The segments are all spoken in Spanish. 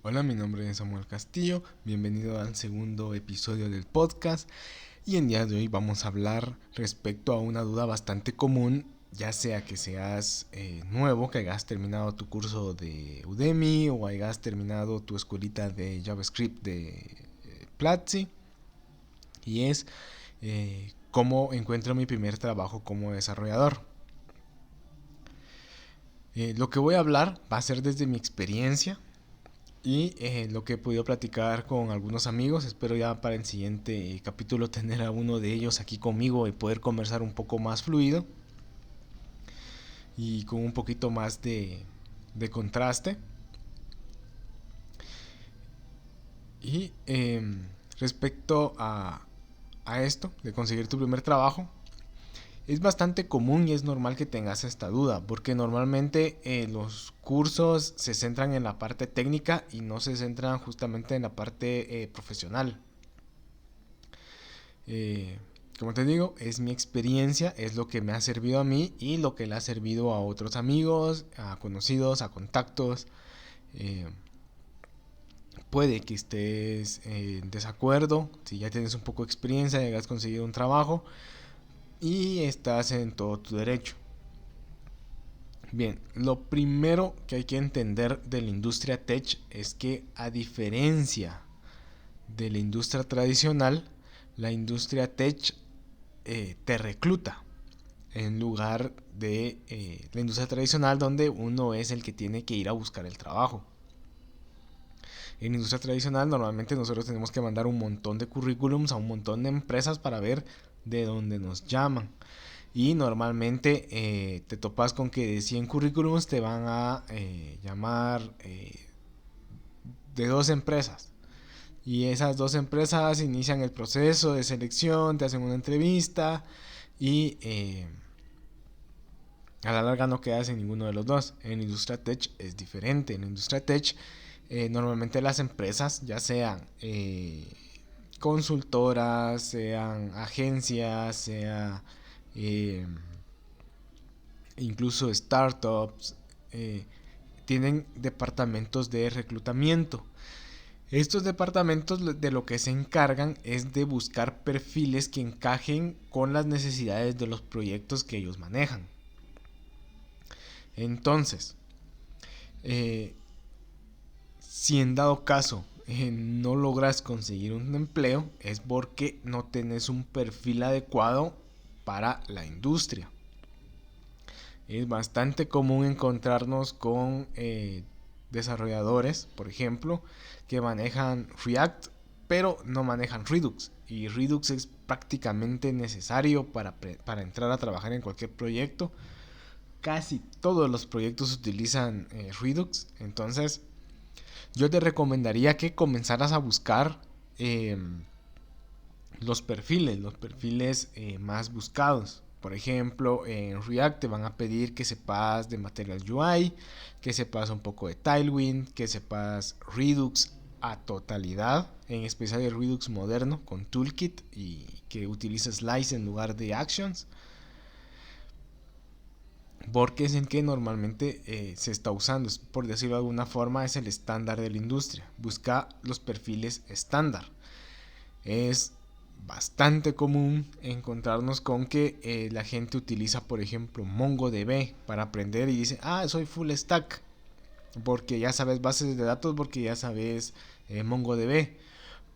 Hola, mi nombre es Samuel Castillo, bienvenido al segundo episodio del podcast y en día de hoy vamos a hablar respecto a una duda bastante común, ya sea que seas nuevo, que hayas terminado tu curso de Udemy o hayas terminado tu escuelita de JavaScript de Platzi, y es cómo encuentro mi primer trabajo como desarrollador. Lo que voy a hablar va a ser desde mi experiencia y lo que he podido platicar con algunos amigos. Espero ya para el siguiente capítulo tener a uno de ellos aquí conmigo y poder conversar un poco más fluido y con un poquito más de contraste. Y respecto a esto de conseguir tu primer trabajo, es bastante común y es normal que tengas esta duda, porque normalmente los cursos se centran en la parte técnica y no se centran justamente en la parte profesional. Eh, Como te digo, es mi experiencia, es lo que me ha servido a mí y lo que le ha servido a otros amigos, a conocidos, a contactos. Eh, Puede que estés en desacuerdo, si ya tienes un poco de experiencia y has conseguido un trabajo y estás en todo tu derecho. Bien, lo primero que hay que entender de la industria tech es que, a diferencia de la industria tradicional, la industria tech te recluta en lugar de la industria tradicional, donde uno es el que tiene que ir a buscar el trabajo. En la industria tradicional normalmente nosotros tenemos que mandar un montón de currículums a un montón de empresas para ver de dónde nos llaman. Y normalmente te topas con que de 100 currículums te van a llamar de dos empresas. Y esas dos empresas inician el proceso de selección, te hacen una entrevista y a la larga no quedas en ninguno de los dos. En industria tech es diferente. En industria tech normalmente las empresas, ya sean consultoras, sean agencias, sea eh, incluso startups, eh, tienen departamentos de reclutamiento. Estos departamentos de lo que se encargan es de buscar perfiles que encajen con las necesidades de los proyectos que ellos manejan. Entonces, eh, si en dado caso no logras conseguir un empleo, es porque no tenés un perfil adecuado para la industria. Es bastante común encontrarnos con desarrolladores, por ejemplo, que manejan React, pero no manejan Redux. Y Redux es prácticamente necesario para entrar a trabajar en cualquier proyecto. Casi todos los proyectos utilizan Redux. Entonces, yo te recomendaría que comenzaras a buscar eh, los perfiles más buscados. Por ejemplo, en React te van a pedir que sepas de Material UI, que sepas un poco de Tailwind, que sepas Redux a totalidad, en especial el Redux moderno con Toolkit y que utilice Slice en lugar de Actions, porque es el que normalmente se está usando, por decirlo de alguna forma, es el estándar de la industria. Busca los perfiles estándar. Es bastante común encontrarnos con que la gente utiliza, por ejemplo, MongoDB para aprender y dice, soy full stack, porque ya sabes bases de datos, porque ya sabes MongoDB.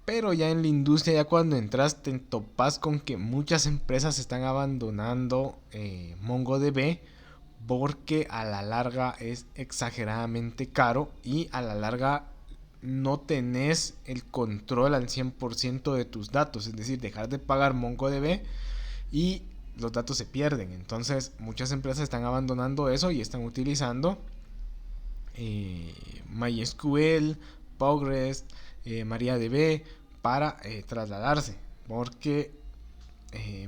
Pero ya en la industria, ya cuando entras, te topas con que muchas empresas están abandonando MongoDB porque a la larga es exageradamente caro y a la larga no tenés el control al 100% de tus datos. Es decir, dejar de pagar MongoDB y los datos se pierden. Entonces muchas empresas están abandonando eso y están utilizando MySQL, Postgres, MariaDB para trasladarse. Porque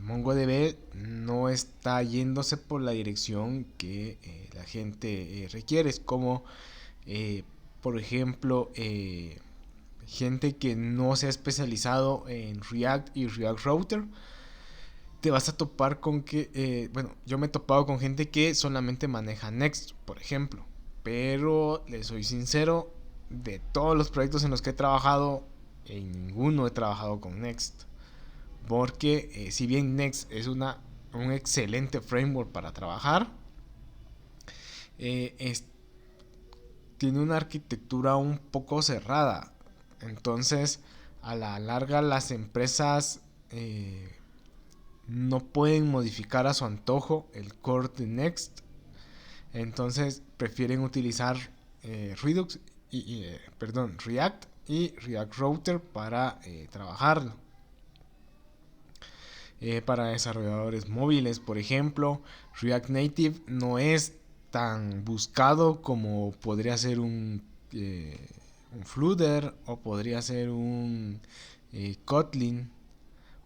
MongoDB no está yéndose por la dirección que la gente requiere. Es como, eh, por ejemplo, gente que no se ha especializado en React y React Router. Te vas a topar con que, bueno, yo me he topado con gente que solamente maneja Next, por ejemplo. Pero les soy sincero, de todos los proyectos en los que he trabajado, en ninguno he trabajado con Next. Porque si bien Next es un excelente framework para trabajar, tiene una arquitectura un poco cerrada. Entonces, a la larga, las empresas no pueden modificar a su antojo el core de Next. Entonces, prefieren utilizar React y React Router para trabajarlo. Para desarrolladores móviles, por ejemplo, React Native no es tan buscado como podría ser un Flutter o podría ser un Kotlin,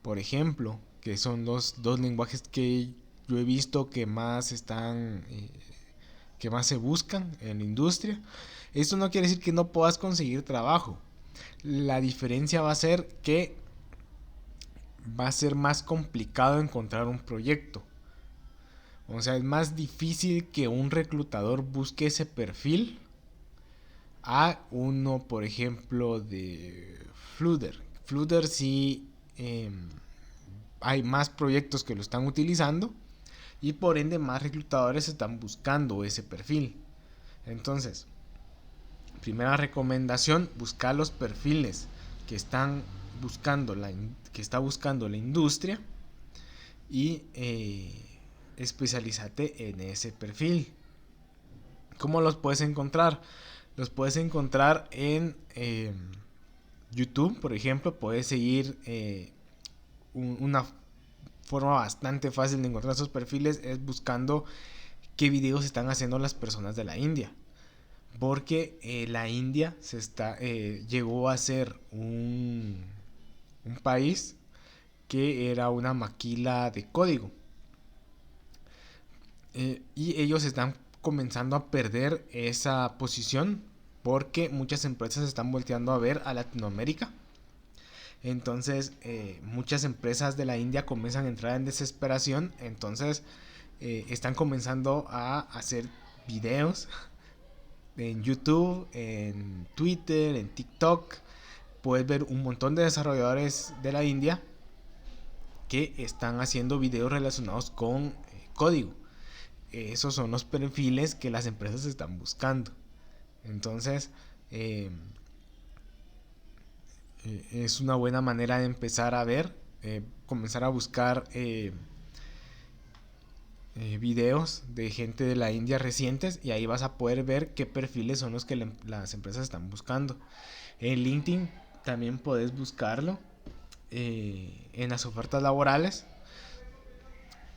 por ejemplo, que son dos lenguajes que yo he visto que más están que más se buscan en la industria. Esto no quiere decir que no puedas conseguir trabajo. La diferencia va a ser que va a ser más complicado encontrar un proyecto. O sea, es más difícil que un reclutador busque ese perfil a uno, por ejemplo, de Flutter. Flutter sí hay más proyectos que lo están utilizando y por ende más reclutadores están buscando ese perfil. Entonces, primera recomendación, buscar los perfiles que están buscando que está buscando la industria y especialízate en ese perfil. ¿Cómo los puedes encontrar? Los puedes encontrar en YouTube, por ejemplo. Puedes seguir una forma bastante fácil de encontrar esos perfiles es buscando qué videos están haciendo las personas de la India. Porque la India llegó a ser un país que era una maquila de código. Y ellos están comenzando a perder esa posición porque muchas empresas están volteando a ver a Latinoamérica. Entonces muchas empresas de la India comienzan a entrar en desesperación. Entonces están comenzando a hacer videos en YouTube, en Twitter, en TikTok. Puedes ver un montón de desarrolladores de la India que están haciendo videos relacionados con código. Esos son los perfiles que las empresas están buscando. Entonces es una buena manera de empezar a ver, comenzar a buscar videos de gente de la India recientes y ahí vas a poder ver qué perfiles son los que las empresas están buscando. En LinkedIn también puedes buscarlo en las ofertas laborales.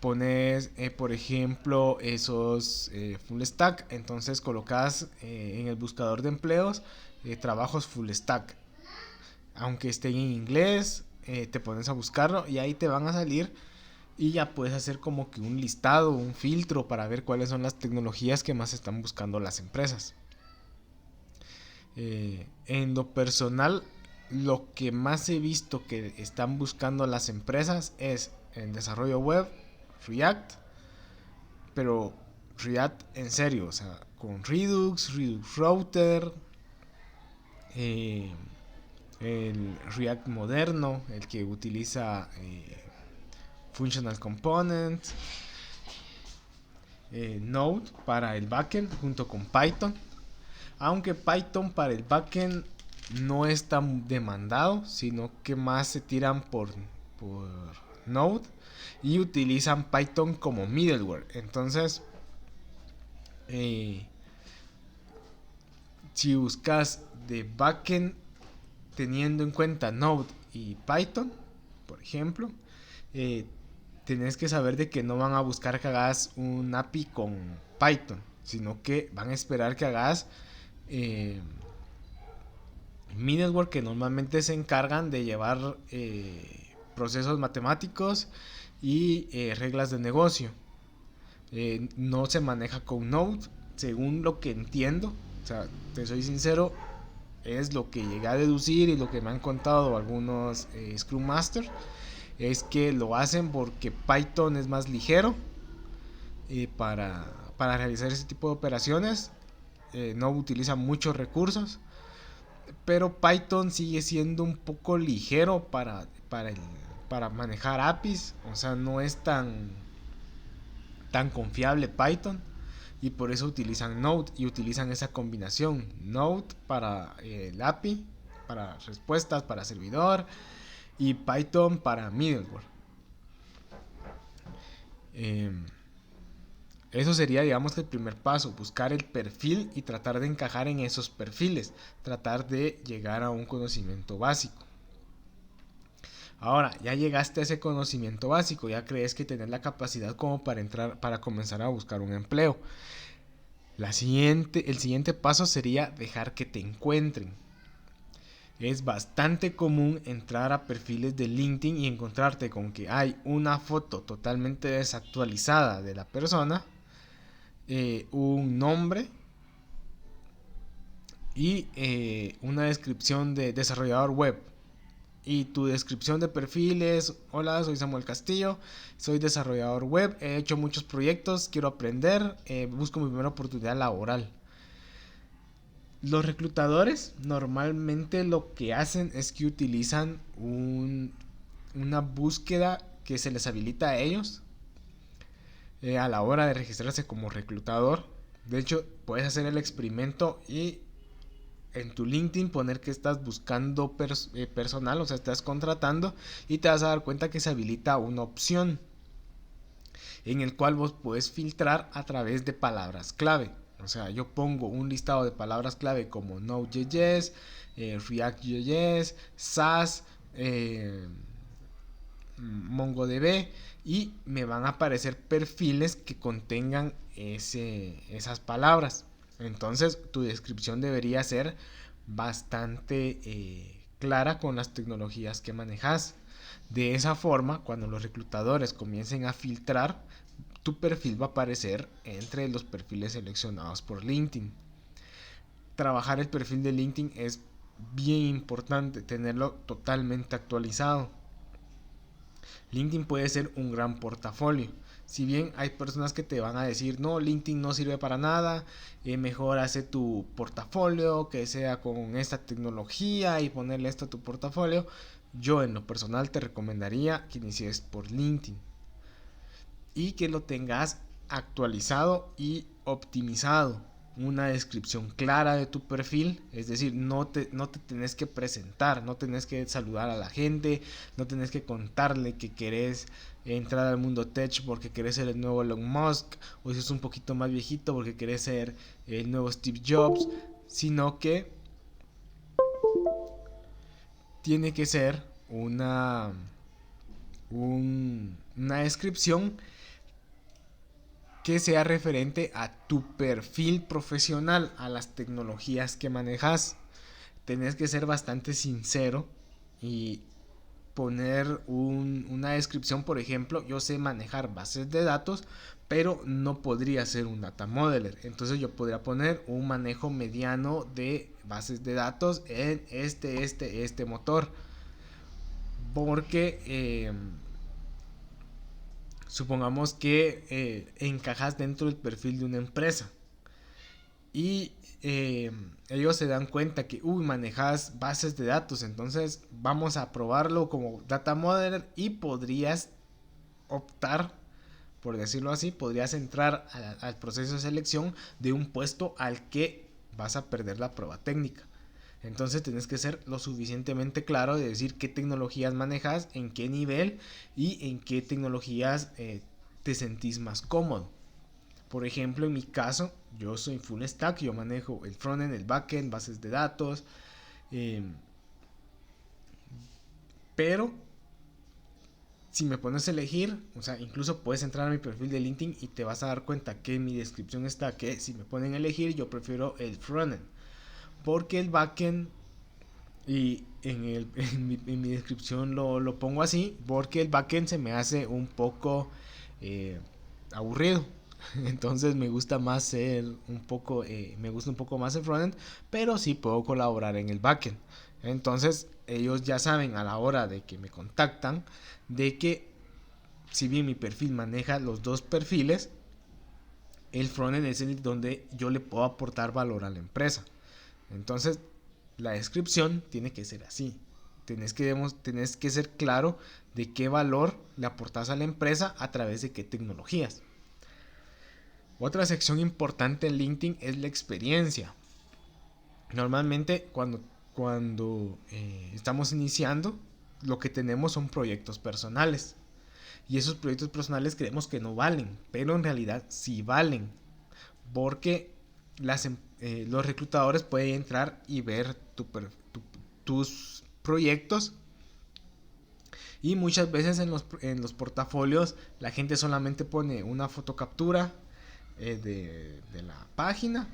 Pones por ejemplo esos full stack, entonces colocas en el buscador de empleos trabajos full stack, aunque estén en inglés, te pones a buscarlo y ahí te van a salir y ya puedes hacer como que un listado, un filtro para ver cuáles son las tecnologías que más están buscando las empresas. En lo personal, lo que más he visto que están buscando las empresas es en desarrollo web, React, pero React en serio, o sea, con Redux Router, el React moderno, el que utiliza Functional Component, Node para el backend junto con Python, aunque Python para el backend no es tan demandado, sino que más se tiran por Node y utilizan Python como middleware. Entonces si buscas de backend teniendo en cuenta Node y Python, por ejemplo, tenés que saber de que no van a buscar que hagas un API con Python, sino que van a esperar que hagas middleware que normalmente se encargan de llevar procesos matemáticos y reglas de negocio. No se maneja con Node, según lo que entiendo. O sea, te soy sincero, es lo que llegué a deducir y lo que me han contado algunos Scrum Master, es que lo hacen porque Python es más ligero para realizar ese tipo de operaciones. No utiliza muchos recursos, pero Python sigue siendo un poco ligero para manejar APIs, o sea, no es tan confiable Python, y por eso utilizan Node y utilizan esa combinación Node para el API, para respuestas, para servidor, y Python para middleware. Eso sería, digamos, que el primer paso, buscar el perfil y tratar de encajar en esos perfiles, tratar de llegar a un conocimiento básico. Ahora, ya llegaste a ese conocimiento básico, ya crees que tenés la capacidad como para comenzar a buscar un empleo. El siguiente paso sería dejar que te encuentren. Es bastante común entrar a perfiles de LinkedIn y encontrarte con que hay una foto totalmente desactualizada de la persona, un nombre y una descripción de desarrollador web. Y tu descripción de perfil es: hola, soy Samuel Castillo, soy desarrollador web, he hecho muchos proyectos, quiero aprender, busco mi primera oportunidad laboral. Los reclutadores normalmente lo que hacen es que utilizan una búsqueda que se les habilita a ellos a la hora de registrarse como reclutador. De hecho, puedes hacer el experimento y en tu LinkedIn poner que estás buscando personal, o sea, estás contratando, y te vas a dar cuenta que se habilita una opción en el cual vos puedes filtrar a través de palabras clave. O sea, yo pongo un listado de palabras clave como Node.js, React.js, SAS, MongoDB, y me van a aparecer perfiles que contengan esas palabras. Entonces tu descripción debería ser bastante clara con las tecnologías que manejas. De esa forma, cuando los reclutadores comiencen a filtrar, tu perfil va a aparecer entre los perfiles seleccionados por LinkedIn. Trabajar el perfil de LinkedIn es bien importante, tenerlo totalmente actualizado. LinkedIn puede ser un gran portafolio. Si bien hay personas que te van a decir: no, LinkedIn no sirve para nada, mejor hace tu portafolio que sea con esta tecnología y ponerle esto a tu portafolio, yo en lo personal te recomendaría que inicies por LinkedIn y que lo tengas actualizado y optimizado. Una descripción clara de tu perfil, es decir, no te tenés que presentar, no tenés que saludar a la gente, no tenés que contarle que querés entrar al mundo tech porque querés ser el nuevo Elon Musk, o si es un poquito más viejito porque querés ser el nuevo Steve Jobs, sino que tiene que ser una descripción que sea referente a tu perfil profesional, a las tecnologías que manejas. Tenés que ser bastante sincero y poner una descripción. Por ejemplo, yo sé manejar bases de datos, pero no podría ser un data modeler. Entonces yo podría poner un manejo mediano de bases de datos en este motor. Porque supongamos que encajas dentro del perfil de una empresa y ellos se dan cuenta que manejas bases de datos, entonces vamos a probarlo como data modeler, y podrías optar, por decirlo así, podrías entrar al proceso de selección de un puesto al que vas a perder la prueba técnica. Entonces tienes que ser lo suficientemente claro de decir qué tecnologías manejas, en qué nivel y en qué tecnologías te sentís más cómodo. Por ejemplo, en mi caso, yo soy full stack, yo manejo el frontend, el backend, bases de datos, eh, pero si me pones a elegir, o sea, incluso puedes entrar a mi perfil de LinkedIn y te vas a dar cuenta que en mi descripción está que si me ponen a elegir, yo prefiero el frontend, porque el backend, y en mi descripción lo pongo así, porque el backend se me hace un poco aburrido. Entonces me gusta más me gusta un poco más el frontend, pero sí puedo colaborar en el backend. Entonces ellos ya saben a la hora de que me contactan de que, si bien mi perfil maneja los dos perfiles, el frontend es el donde yo le puedo aportar valor a la empresa. Entonces la descripción tiene que ser así. Tenés que ser claro de qué valor le aportas a la empresa a través de qué tecnologías. Otra sección importante en LinkedIn es la experiencia. Normalmente cuando estamos iniciando, lo que tenemos son proyectos personales. Y esos proyectos personales creemos que no valen, pero en realidad sí valen. Porque los reclutadores pueden entrar y ver tus proyectos. Y muchas veces en los portafolios la gente solamente pone una fotocaptura de la página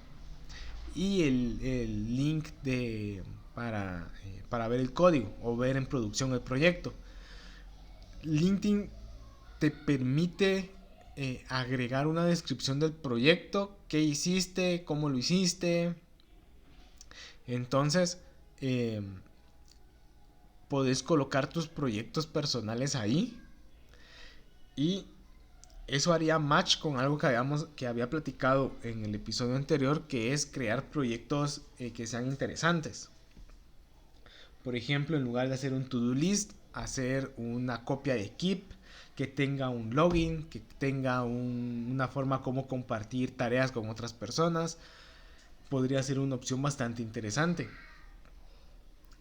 y el link para ver el código o ver en producción el proyecto. LinkedIn te permite agregar una descripción del proyecto, qué hiciste, cómo lo hiciste. Entonces podés colocar tus proyectos personales ahí y eso haría match con algo que había platicado en el episodio anterior, que es crear proyectos que sean interesantes. Por ejemplo, en lugar de hacer un to-do list, hacer una copia de Keep que tenga un login, que tenga una forma como compartir tareas con otras personas. Podría ser una opción bastante interesante.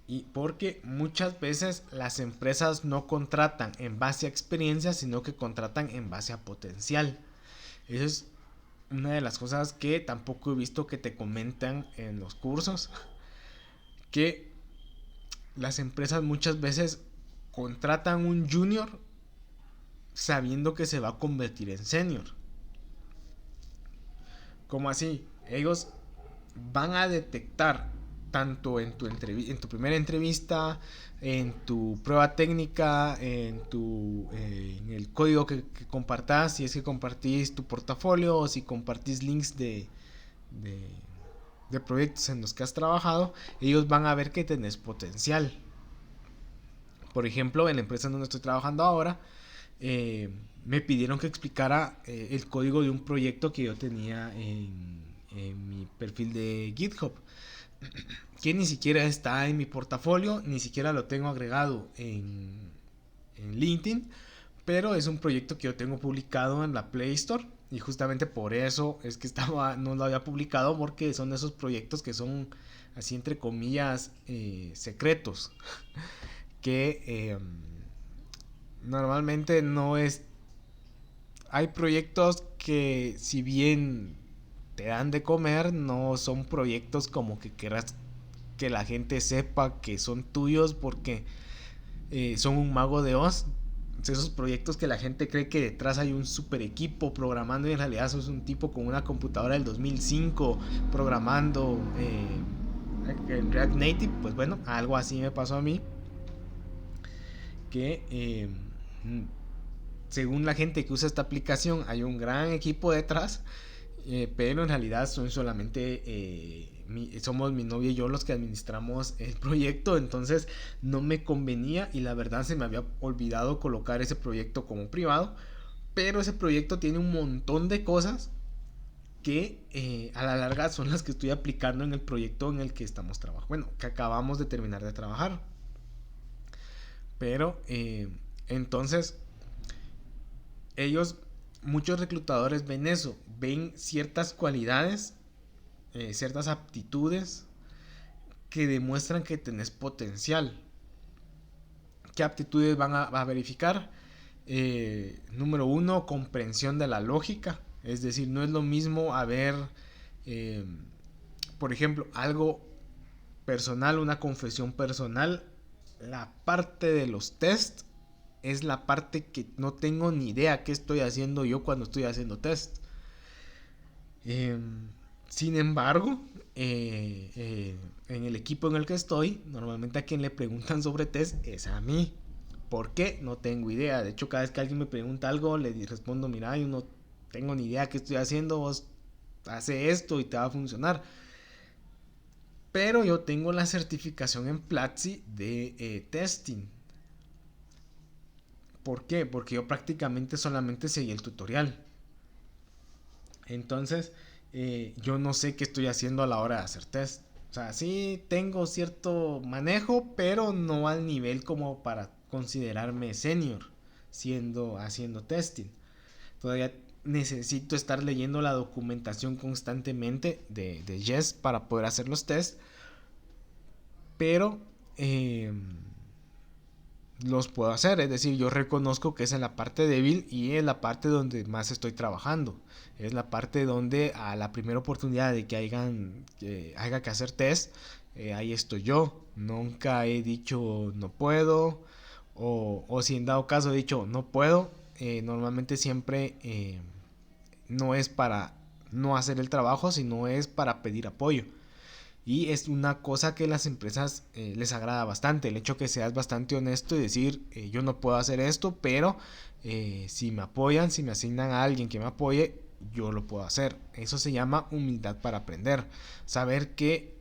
Y porque muchas veces las empresas no contratan en base a experiencia, sino que contratan en base a potencial. Eso es una de las cosas que tampoco he visto que te comentan en los cursos. Que las empresas muchas veces contratan un junior sabiendo que se va a convertir en senior. ¿Cómo así? Ellos van a detectar tanto en tu primera entrevista, en tu prueba técnica, en el código que compartas, si es que compartís tu portafolio o si compartís links de proyectos en los que has trabajado, ellos van a ver que tenés potencial. Por ejemplo, en la empresa en donde estoy trabajando ahora, me pidieron que explicara el código de un proyecto que yo tenía en mi perfil de GitHub, que ni siquiera está en mi portafolio, ni siquiera lo tengo agregado en LinkedIn, pero es un proyecto que yo tengo publicado en la Play Store y justamente por eso es que no lo había publicado, porque son esos proyectos que son así entre comillas secretos, que normalmente no es. Hay proyectos que si bien te dan de comer, no son proyectos como que quieras que la gente sepa que son tuyos porque son un mago de Oz. Esos proyectos que la gente cree que detrás hay un super equipo programando y en realidad sos un tipo con una computadora del 2005 programando en React Native. Pues bueno, algo así me pasó a mí, que según la gente que usa esta aplicación hay un gran equipo detrás, pero en realidad son solamente somos mi novia y yo los que administramos el proyecto. Entonces no me convenía y la verdad se me había olvidado colocar ese proyecto como privado, pero ese proyecto tiene un montón de cosas que a la larga son las que estoy aplicando en el proyecto en el que estamos trabajando, bueno, que acabamos de terminar de trabajar. Pero entonces muchos reclutadores ven eso, ven ciertas cualidades, ciertas aptitudes que demuestran que tenés potencial. ¿Qué aptitudes van a verificar? Número uno, comprensión de la lógica. Es decir, no es lo mismo por ejemplo, algo personal, una confesión personal. La parte de los tests es la parte que no tengo ni idea qué estoy haciendo yo cuando estoy haciendo test. Sin embargo, en el equipo en el que estoy, normalmente a quien le preguntan sobre test es a mí. ¿Por qué? No tengo idea. De hecho, cada vez que alguien me pregunta algo, le respondo, mira, yo no tengo ni idea qué estoy haciendo, vos hace esto y te va a funcionar. Pero yo tengo la certificación en Platzi de testing. ¿Por qué? Porque yo prácticamente solamente seguí el tutorial. Entonces, yo no sé qué estoy haciendo a la hora de hacer test. sea, sí tengo cierto manejo, pero no al nivel como para considerarme senior haciendo testing. Todavía necesito estar leyendo la documentación constantemente de Jest para poder hacer los tests, pero los puedo hacer. Es decir, yo reconozco que es en la parte débil y es la parte donde más estoy trabajando. Es la parte donde a la primera oportunidad de que haya que hacer test, ahí estoy yo. Nunca he dicho no puedo, o si en dado caso he dicho no puedo, normalmente siempre no es para no hacer el trabajo, sino es para pedir apoyo. Y es una cosa que a las empresas les agrada bastante, el hecho que seas bastante honesto y decir, yo no puedo hacer esto, pero si me apoyan, si me asignan a alguien que me apoye, yo lo puedo hacer. Eso se llama humildad para aprender. Saber que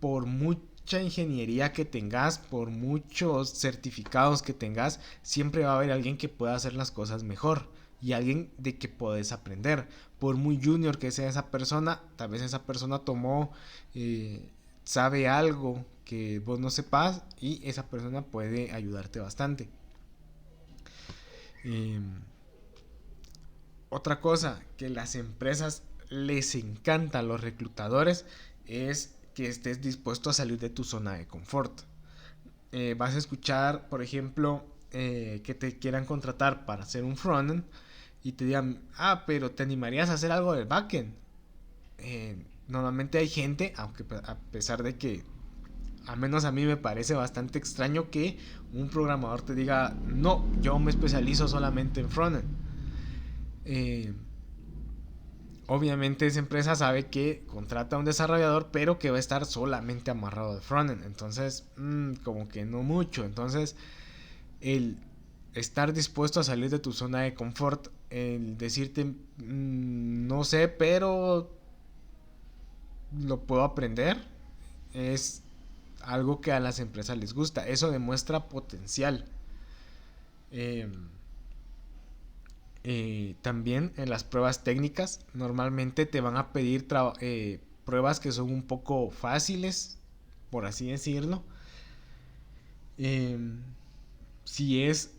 por mucha ingeniería que tengas, por muchos certificados que tengas, siempre va a haber alguien que pueda hacer las cosas mejor y alguien de que puedes aprender. Por muy junior que sea esa persona, tal vez esa persona sabe algo que vos no sepas y esa persona puede ayudarte bastante. Eh, Otra cosa que las empresas les encanta a los reclutadores es que estés dispuesto a salir de tu zona de confort. Vas a escuchar, por ejemplo, que te quieran contratar para hacer un frontend y te digan, pero ¿te animarías a hacer algo del backend? Normalmente hay gente, aunque a pesar de que al menos a mí me parece bastante extraño que un programador te diga, no, yo me especializo solamente en frontend. Eh, Obviamente esa empresa sabe que contrata a un desarrollador, pero que va a estar solamente amarrado de frontend. Entonces, como que no mucho. Entonces, el estar dispuesto a salir de tu zona de confort, el decirte, no sé, pero lo puedo aprender, es algo que a las empresas les gusta. Eso demuestra potencial. Eh, También en las pruebas técnicas normalmente te van a pedir pruebas que son un poco fáciles, por así decirlo. Eh, si es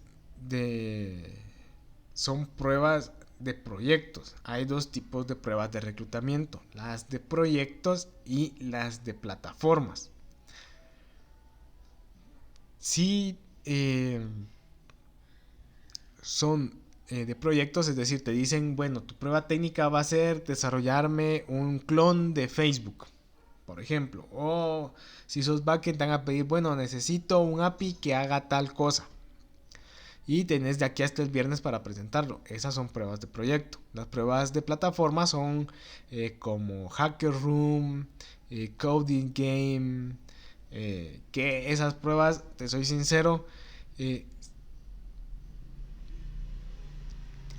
de... Son pruebas de proyectos. Hay dos tipos de pruebas de reclutamiento, las de proyectos y las de plataformas. Si son de proyectos, es decir, te dicen, bueno, tu prueba técnica va a ser desarrollarme un clon de Facebook, por ejemplo. O si sos backend, te van a pedir, bueno, necesito un API que haga tal cosa. Y tenés de aquí hasta el viernes para presentarlo. Esas son pruebas de proyecto. Las pruebas de plataforma son como Hacker Room, Coding Game. Que esas pruebas, te soy sincero, eh,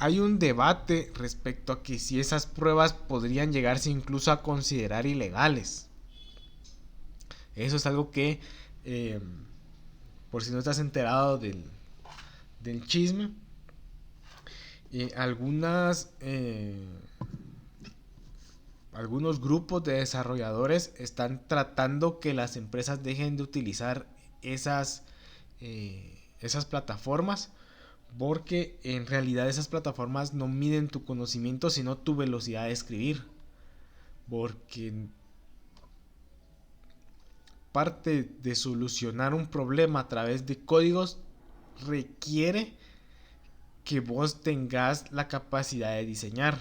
hay un debate respecto a que si esas pruebas podrían llegarse incluso a considerar ilegales. Eso es algo que, eh, por si no estás enterado del chisme, algunos grupos de desarrolladores están tratando que las empresas dejen de utilizar esas plataformas, porque en realidad esas plataformas no miden tu conocimiento sino tu velocidad de escribir, porque parte de solucionar un problema a través de códigos requiere que vos tengas la capacidad de diseñar.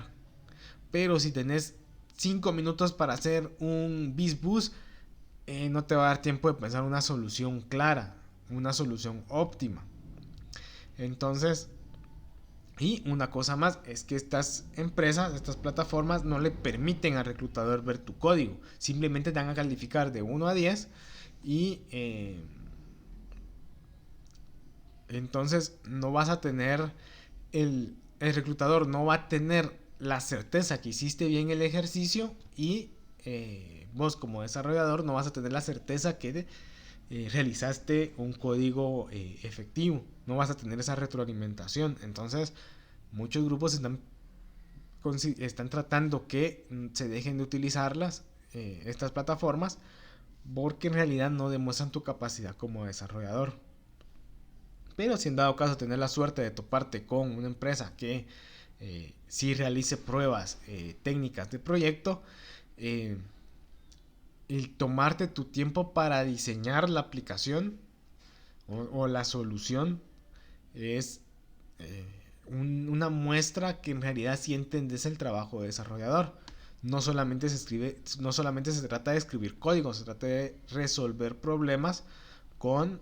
Pero si tenés 5 minutos para hacer un BizBus, no te va a dar tiempo de pensar una solución clara, una solución óptima. Entonces, y una cosa más es que estas empresas, estas plataformas no le permiten al reclutador ver tu código. Simplemente te van a calificar de 1 a 10 y entonces no vas a tener, el reclutador no va a tener la certeza que hiciste bien el ejercicio y vos como desarrollador no vas a tener la certeza que realizaste un código efectivo. No vas a tener esa retroalimentación. Entonces muchos grupos están tratando que se dejen de utilizarlas, estas plataformas, porque en realidad no demuestran tu capacidad como desarrollador. Pero si en dado caso tener la suerte de toparte con una empresa que sí realice pruebas técnicas de proyecto, el tomarte tu tiempo para diseñar la aplicación o la solución es una muestra que en realidad sí entiendes el trabajo de desarrollador. No solamente se trata de escribir código, se trata de resolver problemas con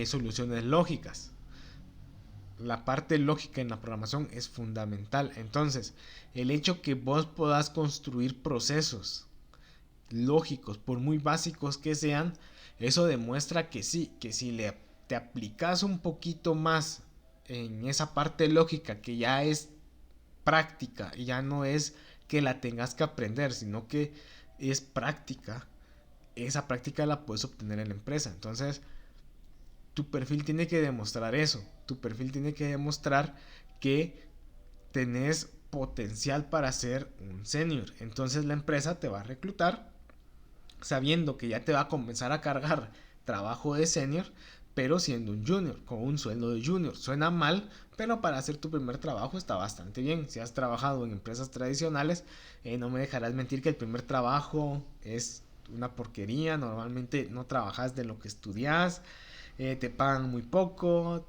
soluciones lógicas. La parte lógica en la programación es fundamental. Entonces, el hecho que vos puedas construir procesos lógicos, por muy básicos que sean, eso demuestra que sí, que si te aplicas un poquito más en esa parte lógica que ya es práctica y ya no es que la tengas que aprender, sino que es práctica, esa práctica la puedes obtener en la empresa. Entonces, tu perfil tiene que demostrar eso. Tu perfil tiene que demostrar que tenés potencial para ser un senior. Entonces la empresa te va a reclutar sabiendo que ya te va a comenzar a cargar trabajo de senior, pero siendo un junior, con un sueldo de junior. Suena mal, pero para hacer tu primer trabajo está bastante bien. Si has trabajado en empresas tradicionales, no me dejarás mentir que el primer trabajo es una porquería. Normalmente no trabajas de lo que estudias, te pagan muy poco,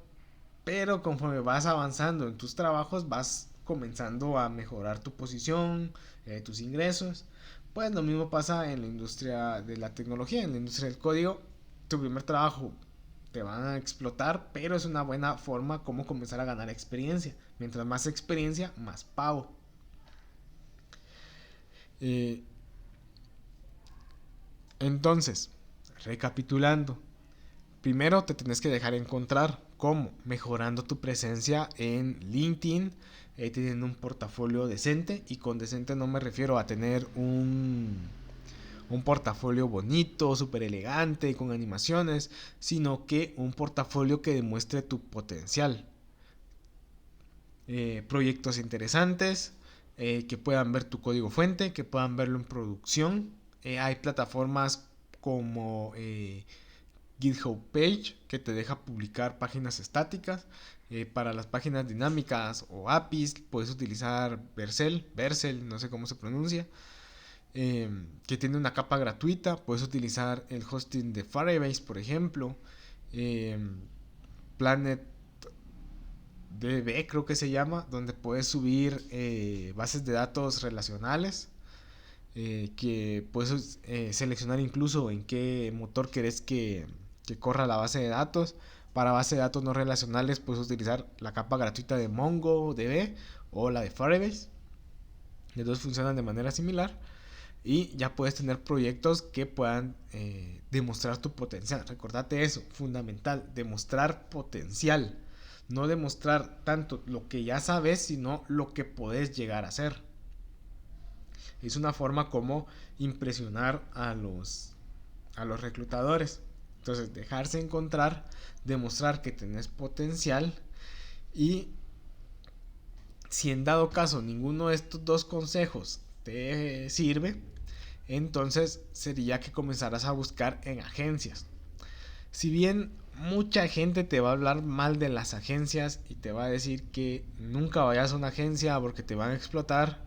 pero conforme vas avanzando en tus trabajos vas comenzando a mejorar tu posición, tus ingresos. Pues lo mismo pasa en la industria de la tecnología, en la industria del código. Tu primer trabajo te van a explotar, pero es una buena forma como comenzar a ganar experiencia. Mientras más experiencia, más pago. Eh, entonces, recapitulando, primero te tienes que dejar encontrar. ¿Cómo? Mejorando tu presencia en LinkedIn, teniendo un portafolio decente. Y con decente no me refiero a tener un portafolio bonito, súper elegante, con animaciones, sino que un portafolio que demuestre tu potencial. Proyectos interesantes, que puedan ver tu código fuente, que puedan verlo en producción. Hay plataformas como GitHub Page que te deja publicar páginas estáticas. Para las páginas dinámicas o APIs puedes utilizar Vercel, no sé cómo se pronuncia, que tiene una capa gratuita. Puedes utilizar el hosting de Firebase, por ejemplo. eh, Planet DB creo que se llama, donde puedes subir bases de datos relacionales, que puedes seleccionar incluso en qué motor querés que corra la base de datos. Para base de datos no relacionales puedes utilizar la capa gratuita de MongoDB o la de Firebase. Los dos funcionan de manera similar y ya puedes tener proyectos que puedan demostrar tu potencial. Recordate eso, fundamental, demostrar potencial. No demostrar tanto lo que ya sabes, sino lo que puedes llegar a hacer. Es una forma como impresionar a los reclutadores. Entonces, dejarse encontrar, demostrar que tenés potencial. Y si en dado caso ninguno de estos dos consejos te sirve, entonces sería que comenzaras a buscar en agencias. Si bien mucha gente te va a hablar mal de las agencias y te va a decir que nunca vayas a una agencia porque te van a explotar,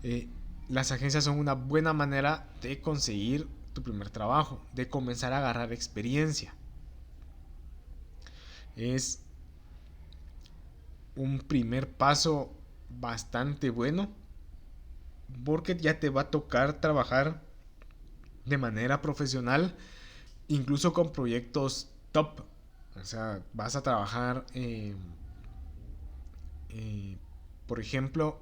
eh, las agencias son una buena manera de conseguir tu primer trabajo, de comenzar a agarrar experiencia. Es un primer paso bastante bueno porque ya te va a tocar trabajar de manera profesional, incluso con proyectos top. O sea, vas a trabajar, por ejemplo,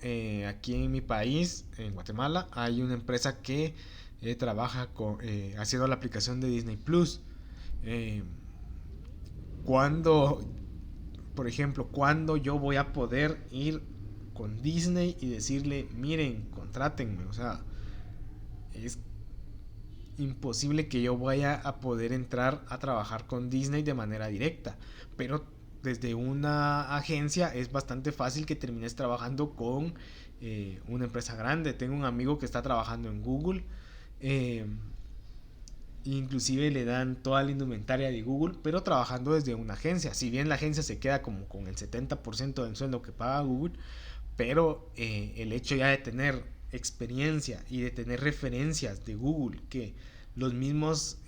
aquí en mi país, en Guatemala, hay una empresa que trabaja haciendo la aplicación de Disney Plus. Eh, cuando, por ejemplo, cuando yo voy a poder ir con Disney y decirle, miren, contrátenme. O sea, es imposible que yo vaya a poder entrar a trabajar con Disney de manera directa, pero desde una agencia es bastante fácil que termines trabajando con una empresa grande. Tengo un amigo que está trabajando en Google, eh, Inclusive le dan toda la indumentaria de Google, pero trabajando desde una agencia. Si bien la agencia se queda como con el 70% del sueldo que paga Google, pero el hecho ya de tener experiencia y de tener referencias de Google, que los mismos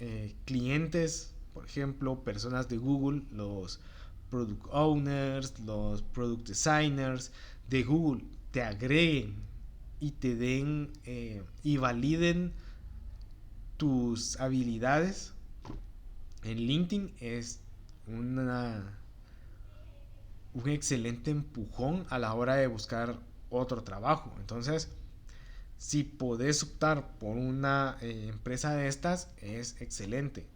clientes, por ejemplo, personas de Google, los product owners, los product designers de Google, te agreguen y te den y validen tus habilidades en LinkedIn, es una, un excelente empujón a la hora de buscar otro trabajo. Entonces, si podés optar por una empresa de estas, es excelente.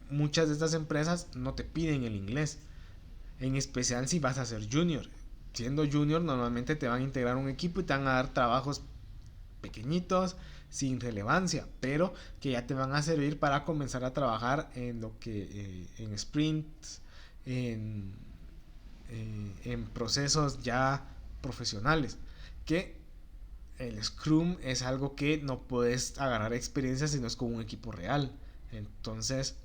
Muchas de estas empresas no te piden el inglés, en especial si vas a ser junior. Siendo junior, normalmente te van a integrar un equipo y te van a dar trabajos pequeñitos, sin relevancia, pero que ya te van a servir para comenzar a trabajar en lo que en sprints, en, en procesos ya profesionales, que el Scrum es algo que no puedes agarrar experiencia si no es con un equipo real. Entonces,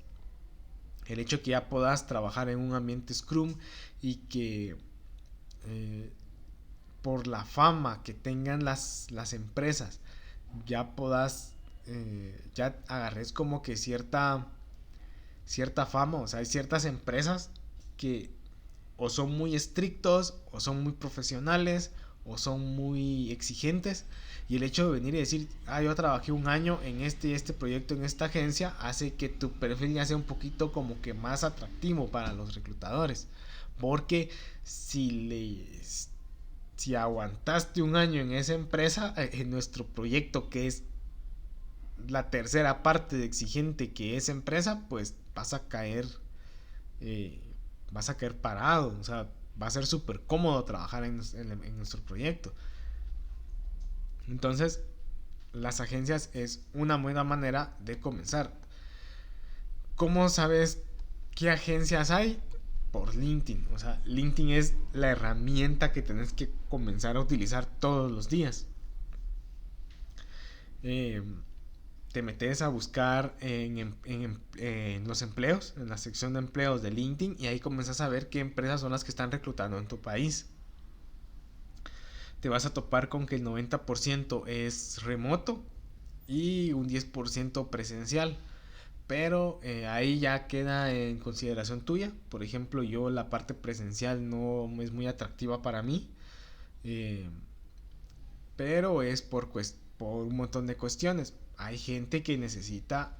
el hecho de que ya puedas trabajar en un ambiente Scrum y que eh, por la fama que tengan las empresas ya puedas, ya agarres como que cierta fama. O sea, hay ciertas empresas que o son muy estrictos, o son muy profesionales, o son muy exigentes. Y el hecho de venir y decir, yo trabajé un año en este proyecto, en esta agencia, hace que tu perfil ya sea un poquito como que más atractivo para los reclutadores. Porque si aguantaste un año en esa empresa, en nuestro proyecto, que es la tercera parte de exigente que esa empresa, pues eh, vas a caer parado. O sea, va a ser súper cómodo trabajar en nuestro proyecto. Entonces, las agencias es una buena manera de comenzar. ¿Cómo sabes qué agencias hay? Por LinkedIn. O sea, LinkedIn es la herramienta que tenés que comenzar a utilizar todos los días. Eh, Te metes a buscar en los empleos, en la sección de empleos de LinkedIn, y ahí comienzas a ver qué empresas son las que están reclutando en tu país. Te vas a topar con que el 90% es remoto y un 10% presencial. Pero ahí ya queda en consideración tuya. Por ejemplo, yo la parte presencial no es muy atractiva para mí. eh, pero es por un montón de cuestiones. Hay gente que necesita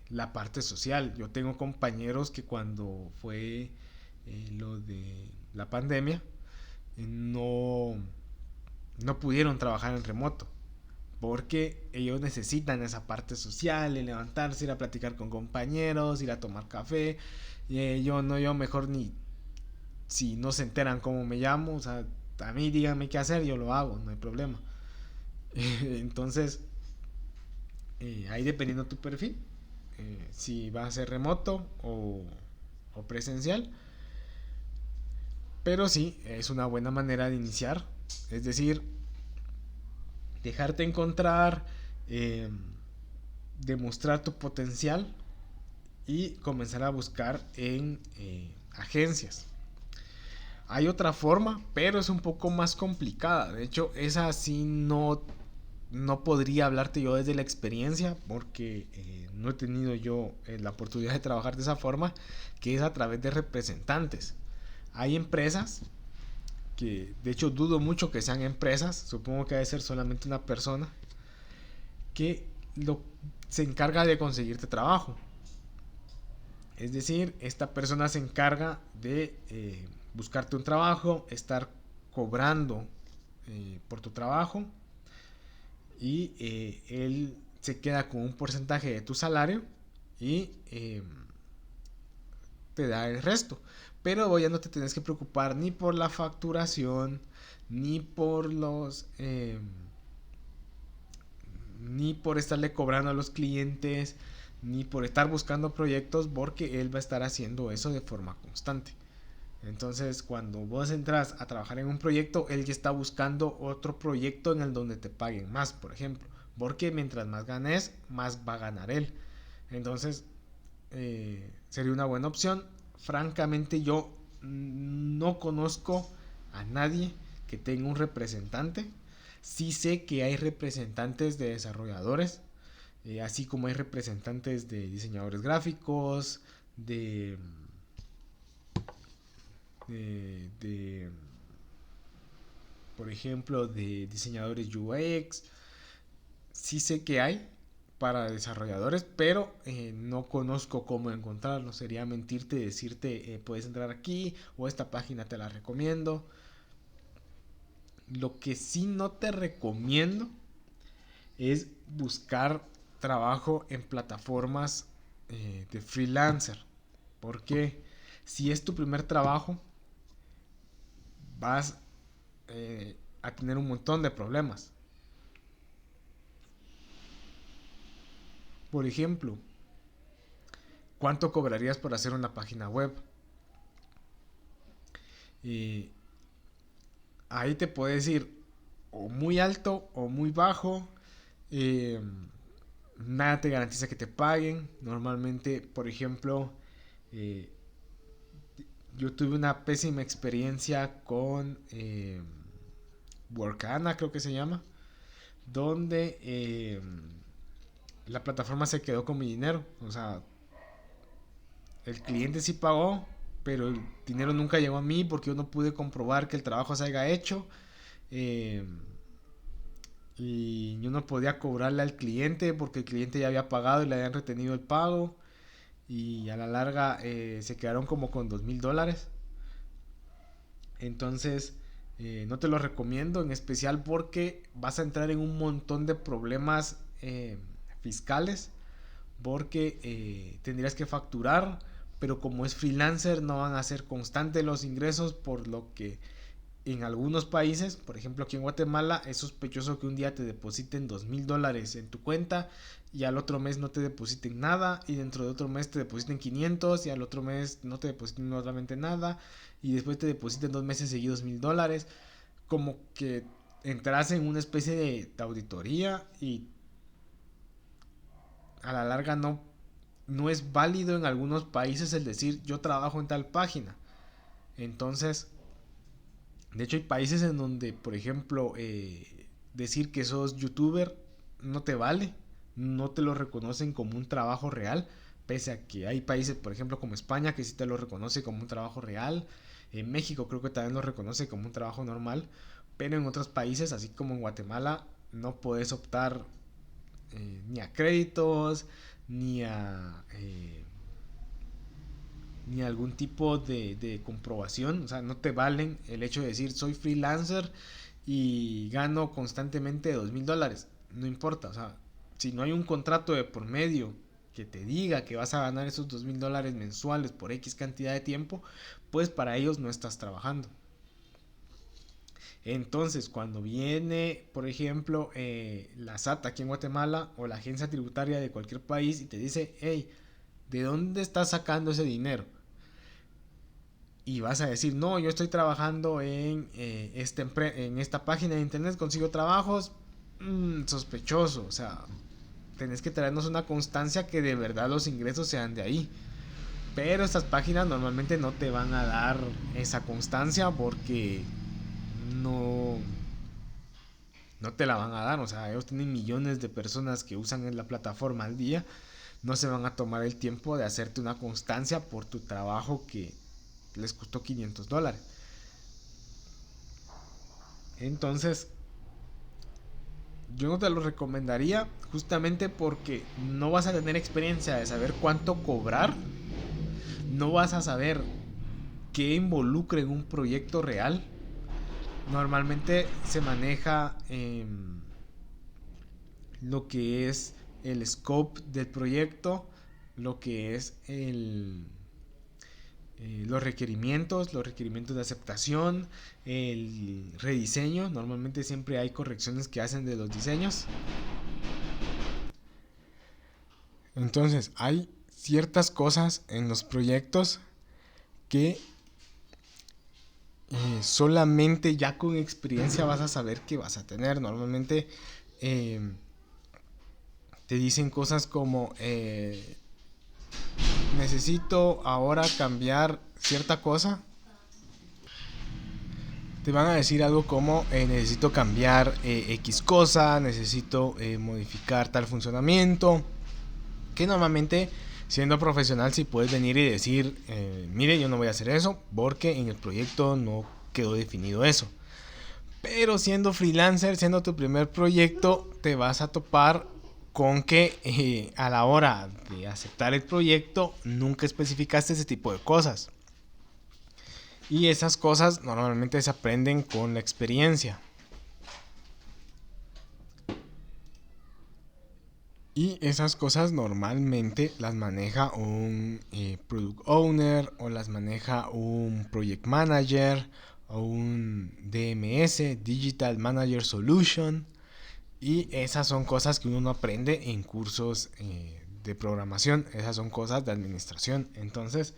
la parte social. Yo tengo compañeros que cuando fue lo de la pandemia, no, no pudieron trabajar en remoto. Porque ellos necesitan esa parte social, de levantarse, ir a platicar con compañeros, ir a tomar café. Yo mejor ni, si no se enteran cómo me llamo, o sea, a mí díganme qué hacer, yo lo hago, no hay problema. Entonces, ahí dependiendo tu perfil, si va a ser remoto o presencial. Pero sí, es una buena manera de iniciar. Es decir, dejarte encontrar, eh, demostrar tu potencial y comenzar a buscar en agencias. Hay otra forma, pero es un poco más complicada. De hecho, esa sí no podría hablarte yo desde la experiencia porque no he tenido yo la oportunidad de trabajar de esa forma, que es a través de representantes. Hay empresas que, de hecho, dudo mucho que sean empresas, supongo que debe ser solamente una persona que se encarga de conseguirte trabajo. Es decir, esta persona se encarga de buscarte un trabajo, estar cobrando por tu trabajo, y él se queda con un porcentaje de tu salario y te da el resto. Pero ya no te tienes que preocupar ni por la facturación, ni por ni por estarle cobrando a los clientes, ni por estar buscando proyectos, porque él va a estar haciendo eso de forma constante. Entonces, cuando vos entras a trabajar en un proyecto, él ya está buscando otro proyecto en el donde te paguen más, por ejemplo. Porque mientras más ganes, más va a ganar él. Entonces, sería una buena opción. Francamente, yo no conozco a nadie que tenga un representante. Sí sé que hay representantes de desarrolladores, así como hay representantes de diseñadores gráficos, de por ejemplo, de diseñadores UX. Sí sé que hay para desarrolladores, pero no conozco cómo encontrarlo. Sería mentirte decirte, puedes entrar aquí o esta página te la recomiendo. Lo que sí no te recomiendo es buscar trabajo en plataformas de freelancer. Porque si es tu primer trabajo, vas a tener un montón de problemas. Por ejemplo, ¿cuánto cobrarías por hacer una página web? Y ahí te puedes ir o muy alto o muy bajo. Eh, Nada te garantiza que te paguen. Normalmente, por ejemplo, eh, yo tuve una pésima experiencia con Workana, creo que se llama, donde la plataforma se quedó con mi dinero. O sea, el cliente sí pagó, pero el dinero nunca llegó a mí porque yo no pude comprobar que el trabajo se haya hecho. Eh, y yo no podía cobrarle al cliente porque el cliente ya había pagado y le habían retenido el pago. Y a la larga se quedaron como con $2,000. Entonces, no te lo recomiendo, en especial porque vas a entrar en un montón de problemas fiscales, porque tendrías que facturar, pero como es freelancer no van a ser constantes los ingresos, por lo que en algunos países, por ejemplo aquí en Guatemala, es sospechoso que un día te depositen $2,000 en tu cuenta y al otro mes no te depositen nada, y dentro de otro mes te depositen 500 y al otro mes no te depositen nuevamente nada, y después te depositen 2 meses seguidos $1,000. Como que entras en una especie de auditoría y a la larga no es válido en algunos países el decir yo trabajo en tal página. Entonces, de hecho hay países en donde, por ejemplo, decir que sos youtuber no te vale, no te lo reconocen como un trabajo real, pese a que hay países, por ejemplo, como España, que sí te lo reconoce como un trabajo real. En México creo que también lo reconoce como un trabajo normal, pero en otros países, así como en Guatemala, no puedes optar ni a créditos, ni a ni algún tipo de comprobación. O sea, no te valen el hecho de decir soy freelancer y gano constantemente $2,000. No importa, o sea, si no hay un contrato de por medio que te diga que vas a ganar esos $2,000 mensuales por X cantidad de tiempo, pues para ellos no estás trabajando. Entonces, cuando viene, por ejemplo, la SAT aquí en Guatemala o la agencia tributaria de cualquier país y te dice, hey, ¿de dónde estás sacando ese dinero? Y vas a decir, no, yo estoy trabajando en esta página de internet, consigo trabajos. Sospechoso, o sea, tenés que traernos una constancia que de verdad los ingresos sean de ahí. Pero estas páginas normalmente no te van a dar esa constancia porque no, no te la van a dar. O sea, ellos tienen millones de personas que usan la plataforma al día. No se van a tomar el tiempo de hacerte una constancia por tu trabajo que les costó $500. Entonces, yo no te lo recomendaría justamente porque no vas a tener experiencia de saber cuánto cobrar, no vas a saber qué involucra en un proyecto real. Normalmente se maneja lo que es el scope del proyecto, lo que es los requerimientos de aceptación, el rediseño. Normalmente siempre hay correcciones que hacen de los diseños. Entonces hay ciertas cosas en los proyectos que solamente ya con experiencia vas a saber que vas a tener. Normalmente te dicen cosas como necesito ahora cambiar cierta cosa, te van a decir algo como necesito cambiar X cosa, necesito modificar tal funcionamiento, que normalmente siendo profesional si puedes venir y decir, mire, yo no voy a hacer eso porque en el proyecto no quedó definido eso. Pero siendo freelancer, siendo tu primer proyecto, te vas a topar con que a la hora de aceptar el proyecto nunca especificaste ese tipo de cosas. Y esas cosas normalmente se aprenden con la experiencia. Y esas cosas normalmente las maneja un product owner o las maneja un project manager o un DMS, Digital Manager Solution. Y esas son cosas que uno no aprende en cursos de programación, esas son cosas de administración. Entonces,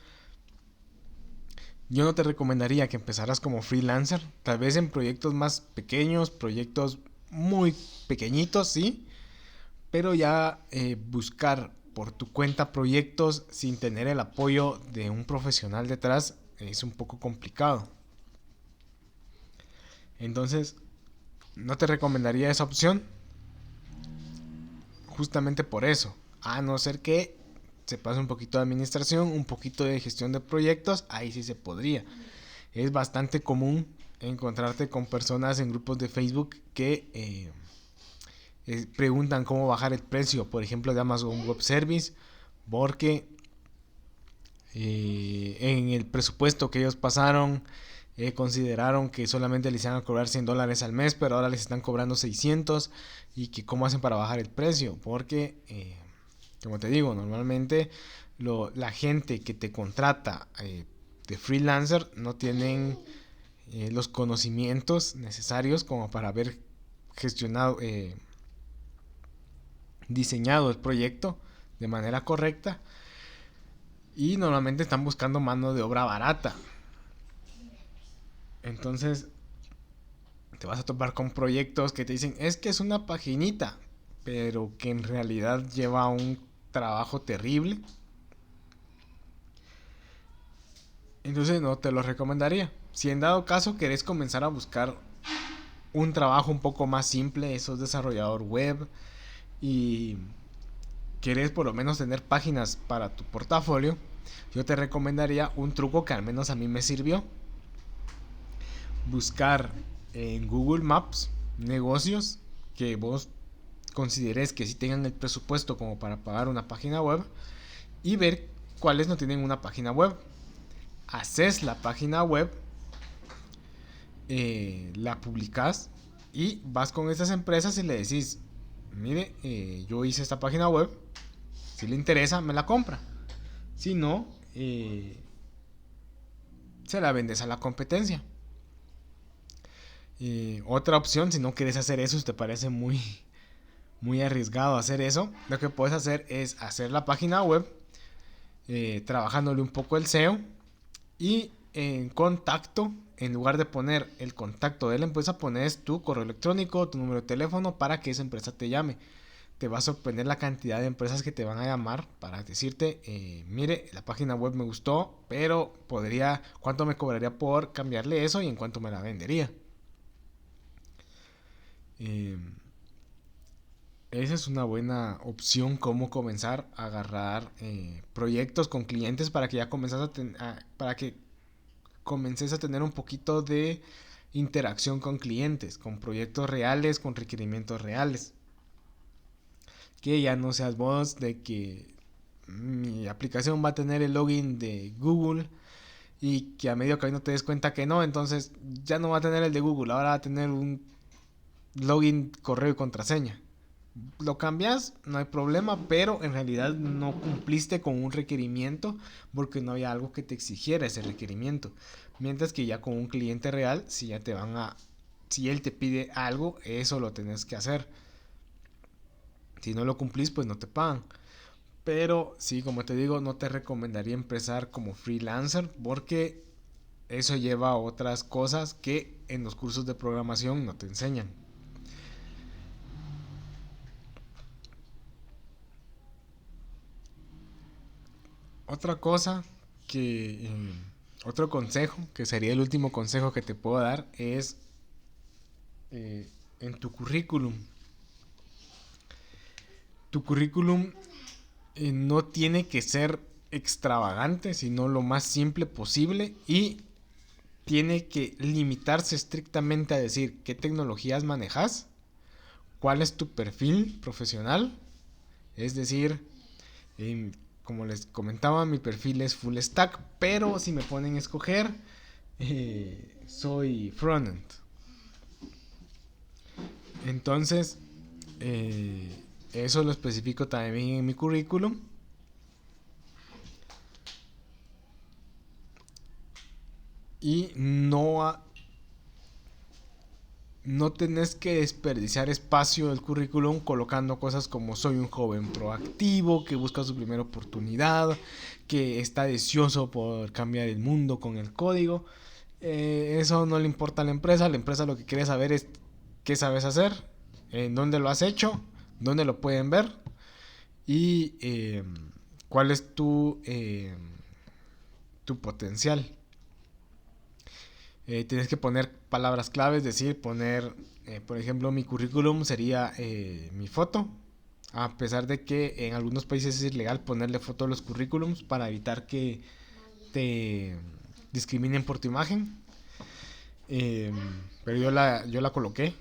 yo no te recomendaría que empezaras como freelancer, tal vez en proyectos más pequeños, proyectos muy pequeñitos, sí, pero ya buscar por tu cuenta proyectos sin tener el apoyo de un profesional detrás es un poco complicado. Entonces, no te recomendaría esa opción justamente por eso. A no ser que se pase un poquito de administración, un poquito de gestión de proyectos, ahí sí se podría. Es bastante común encontrarte con personas en grupos de Facebook que preguntan cómo bajar el precio, por ejemplo, de Amazon Web Service, porque en el presupuesto que ellos pasaron consideraron que solamente les iban a cobrar $100 al mes, pero ahora les están cobrando 600 y que cómo hacen para bajar el precio, porque como te digo, normalmente la gente que te contrata de freelancer no tienen los conocimientos necesarios como para haber gestionado, diseñado el proyecto de manera correcta y normalmente están buscando mano de obra barata. Entonces te vas a topar con proyectos que te dicen es que es una paginita, pero que en realidad lleva un trabajo terrible. Entonces no te lo recomendaría. Si en dado caso querés comenzar a buscar un trabajo un poco más simple, sos desarrollador web y querés por lo menos tener páginas para tu portafolio, yo te recomendaría un truco que al menos a mí me sirvió. Buscar en Google Maps negocios que vos consideres que sí tengan el presupuesto como para pagar una página web y ver cuáles no tienen una página web. Haces la página web, la publicas y vas con esas empresas y le decís, mire, yo hice esta página web, si le interesa me la compra, si no, se la vendes a la competencia. Otra opción, si no quieres hacer eso, si te parece muy arriesgado hacer eso, lo que puedes hacer es hacer la página web, trabajándole un poco el SEO y en contacto, en lugar de poner el contacto de la empresa, pones tu correo electrónico, tu número de teléfono para que esa empresa te llame. Te va a sorprender la cantidad de empresas que te van a llamar para decirte, mire, la página web me gustó, pero ¿cuánto me cobraría por cambiarle eso y en cuánto me la vendería? Esa es una buena opción, cómo comenzar a agarrar proyectos con clientes para que ya para que comences a tener un poquito de interacción con clientes, con proyectos reales, con requerimientos reales. Que ya no seas vos de que mi aplicación va a tener el login de Google y que a medio camino te des cuenta que no, entonces ya no va a tener el de Google, ahora va a tener un login, correo y contraseña. Lo cambias, no hay problema, pero en realidad no cumpliste con un requerimiento porque no había algo que te exigiera ese requerimiento. Mientras que ya con un cliente real, si él te pide algo, eso lo tenés que hacer. Si no lo cumplís, pues no te pagan. Pero sí, como te digo, no te recomendaría empezar como freelancer porque eso lleva a otras cosas que en los cursos de programación no te enseñan. Otra cosa que, otro consejo, que sería el último consejo que te puedo dar, es en tu currículum. Tu currículum no tiene que ser extravagante, sino lo más simple posible, y tiene que limitarse estrictamente a decir qué tecnologías manejas, cuál es tu perfil profesional. Es decir, como les comentaba, mi perfil es full stack, pero si me ponen a escoger, soy frontend. Entonces, eso lo especifico también en mi currículum. Y no tenés que desperdiciar espacio del currículum colocando cosas como soy un joven proactivo, que busca su primera oportunidad, que está deseoso por cambiar el mundo con el código. Eso no le importa a la empresa. La empresa lo que quiere saber es qué sabes hacer, en dónde lo has hecho, dónde lo pueden ver y cuál es tu potencial. Tienes que poner palabras claves, es decir, poner, por ejemplo, mi currículum sería mi foto, a pesar de que en algunos países es ilegal ponerle foto a los currículums para evitar que te discriminen por tu imagen. Pero yo la coloqué.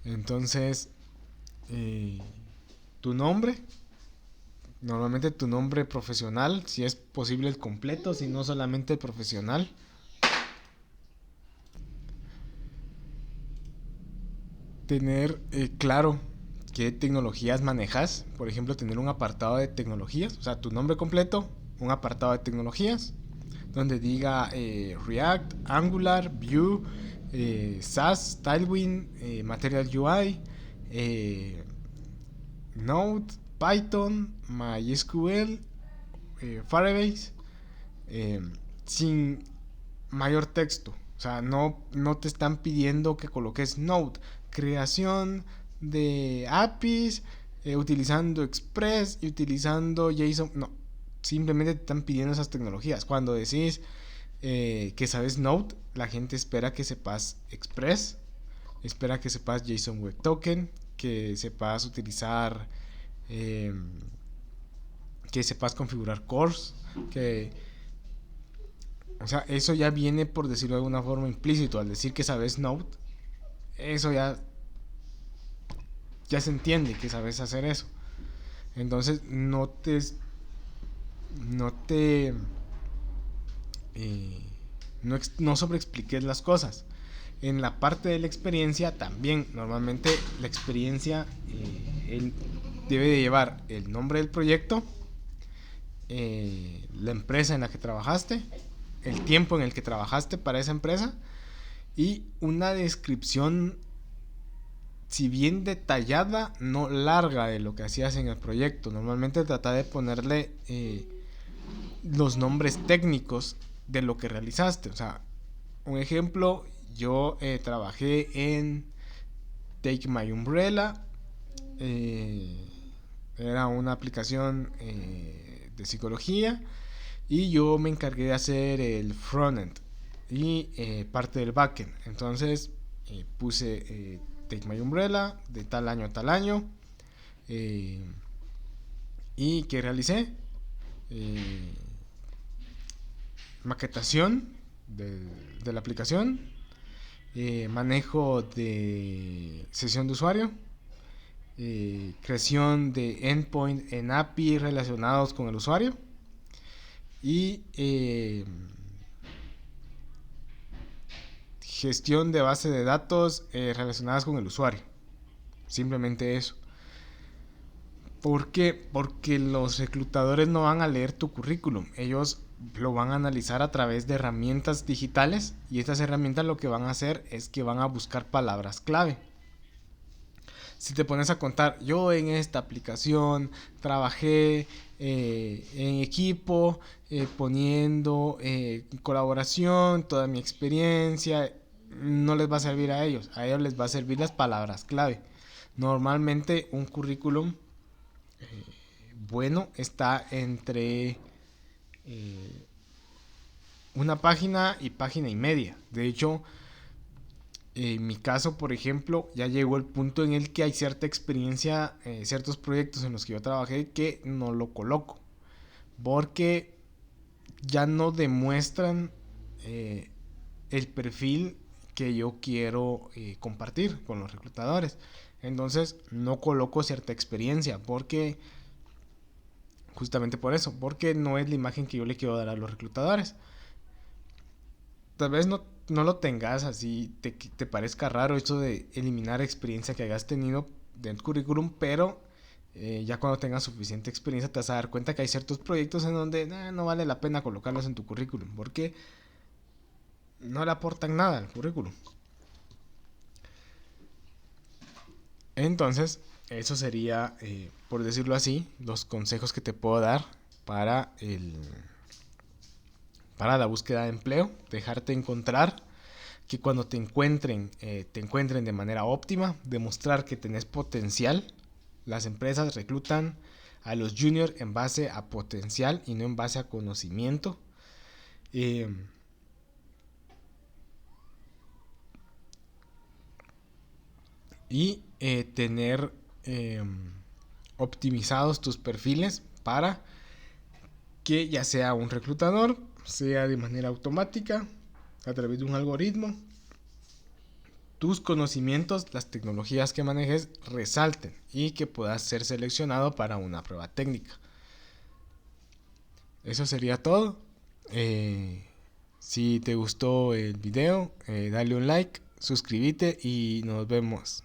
Entonces, eh, tu nombre, normalmente tu nombre profesional, si es posible el completo, si no solamente el profesional. Tener claro qué tecnologías manejas. Por ejemplo, tener un apartado de tecnologías, o sea, tu nombre completo, un apartado de tecnologías, donde diga React, Angular, Vue, SAS, Tailwind, Material UI, Node, Python, MySQL, Firebase, eh, sin mayor texto. O sea, no te están pidiendo que coloques Node, creación de APIs, utilizando Express y utilizando JSON. No, simplemente te están pidiendo esas tecnologías. Cuando decís que sabes Node, la gente espera que sepas Express, espera que sepas JSON Web Token, que sepas utilizar, eh, que sepas configurar cores, que o sea, eso ya viene, por decirlo de alguna forma, implícito. Al decir que sabes Node, eso ya se entiende que sabes hacer eso. Entonces, no te, no sobreexpliques las cosas. En la parte de la experiencia, también, normalmente la experiencia, él debe de llevar el nombre del proyecto, la empresa en la que trabajaste, el tiempo en el que trabajaste para esa empresa y una descripción, si bien detallada, no larga, de lo que hacías en el proyecto. Normalmente trata de ponerle los nombres técnicos de lo que realizaste. O sea, un ejemplo, yo trabajé en Take My Umbrella. Era una aplicación de psicología y yo me encargué de hacer el frontend y parte del backend. Entonces puse Take My Umbrella de tal año a tal año, y que realicé eh, maquetación de la aplicación, manejo de sesión de usuario, creación de endpoint en API relacionados con el usuario y gestión de base de datos relacionadas con el usuario. Simplemente eso. ¿Por qué? Porque los reclutadores no van a leer tu currículum. Ellos lo van a analizar a través de herramientas digitales y estas herramientas lo que van a hacer es que van a buscar palabras clave. Si te pones a contar, yo en esta aplicación trabajé en equipo, poniendo colaboración, toda mi experiencia, no les va a servir a ellos les va a servir las palabras clave. Normalmente un currículum bueno está entre una página y página y media. De hecho, en mi caso, por ejemplo, ya llegó el punto en el que hay cierta experiencia, ciertos proyectos en los que yo trabajé que no lo coloco, porque ya no demuestran el perfil que yo quiero compartir con los reclutadores. Entonces no coloco cierta experiencia porque justamente por eso, porque no es la imagen que yo le quiero dar a los reclutadores. Tal vez no lo tengas así, te parezca raro esto de eliminar experiencia que hayas tenido del currículum, pero ya cuando tengas suficiente experiencia te vas a dar cuenta que hay ciertos proyectos en donde no vale la pena colocarlos en tu currículum, porque no le aportan nada al currículum. Entonces, eso sería, por decirlo así, los consejos que te puedo dar para para la búsqueda de empleo. Dejarte encontrar, que cuando te encuentren de manera óptima, demostrar que tenés potencial. Las empresas reclutan a los juniors en base a potencial y no en base a conocimiento. Eh, Tener optimizados tus perfiles para que ya sea un reclutador, sea de manera automática, a través de un algoritmo, tus conocimientos, las tecnologías que manejes resalten y que puedas ser seleccionado para una prueba técnica. Eso sería todo. Si te gustó el video, dale un like, suscríbete y nos vemos.